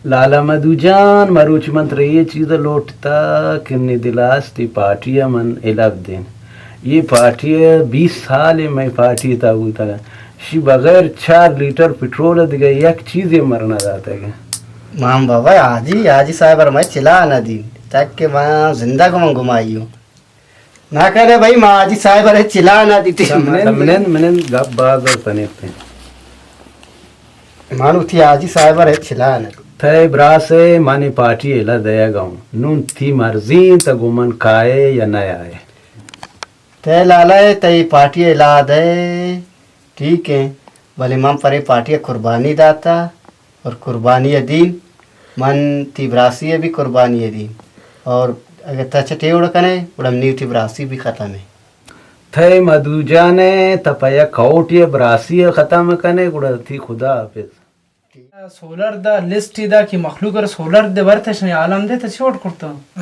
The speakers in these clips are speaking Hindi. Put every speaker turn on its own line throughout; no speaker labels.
लाला मधुजान मरुच मंत्र ये चीज़ लौटता किन्नी दिलास्ती पार्टिया मन इलाव दिन ये पार्टिया 20 साल मैं पार्टी था उता शी बगैर 4 लीटर पेट्रोल दिगा एक चीज़ मरना जाता है
माम बाबा आजी साहब मैं चिल्ला ना दी तक के वहाँ जिंदा को मैं घुमाई हूँ ना करे भाई माँ आजी साहब अरे चिल्ला ना दी थी
मैंने गप बाज और पने पे
मानो थी आजी साहब अरे चिल्ला ना
थे ब्रासे मानी पार्टी एला दया गाऊं नून थी मर्जी त गुमन काए या न आए
ते लाला तई पार्टी एला दे ठीक है भले माम परे पार्टी कुर्बानी दाता और कुर्बानी दीन मन ती ब्रासी भी कुर्बानी दीन और अगर तचटे उड़ कने उड़म नी ती ब्रासी भी खत्म है
थे मधुजा ने तपया कौटिया ब्रासी खत्म कने उड़ थी खुदा हाफिज
सोलर दा लिस्ट दा की मखलूक और सोलर दे वर्ते शने आलम दे त छोड़ करतो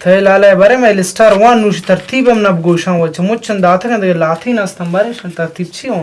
थे लाला बरे मैं लिस्टर वन नुश तरतीब हम नब गोशां वच मुचन दाथे ने लाथी नस्तम बारे शन तरतीब छी हो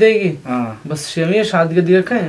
देगी बस शेमी शादी दिया काय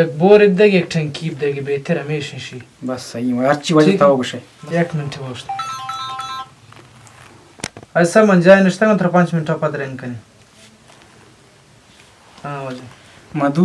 एक बोर देगी एक टंकी देगी बेहतर हमेशा शी
बस सही है अच्छी वजह था वो कुछ
एक मिनट वोस्ट ऐसा मंजाय नष्टा में 5 मिनट पद रेन कने हां वजह
मधु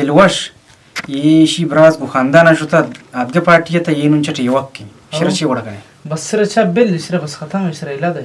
दिलवश ये शी ब्राज को खानदान शुता आपके पार्टी है ये नुंच टीवक की शरची वडकने
बस रचा बिल शर बस खत्म है शर इला दे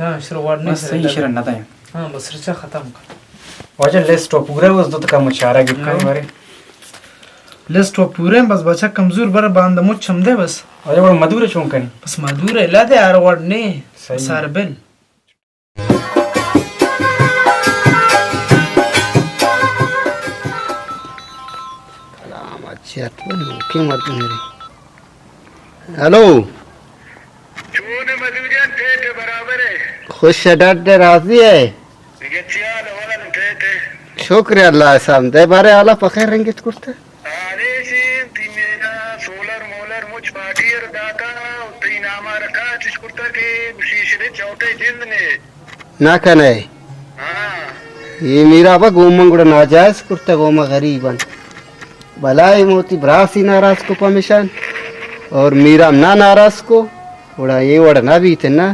हां शर वार्ड नहीं
सही शर न था
हां बस रचा खत्म कर
वजह लिस्ट पूरे उस दो का मुचारा गिफ्ट का मारे
लिस्ट वो पूरे बस बच्चा कमजोर बर बांध मुझ छमदे बस
अरे वो मधुर चौंकनी
बस मधुर इला दे यार वार्ड नहीं सार बिल
हेलो खुश डर राजी है शुक्र अल्लाह सामने बारे आला पखे रंगित कुर्ते
सोलर मोलर मुझ पार्टीर दाता तीन हमारा का चिस कुर्ता के शीशे चौथे जिंद ने
ना कने
हां
ये मेरा बा गोमंगुड़ नाजायज कुर्ता गोमा गरीबन भलाई मोती ब्रासी नाराज को परमिशन और मीरा ना नाराज को उड़ा ये वड़ा ना भी थे ना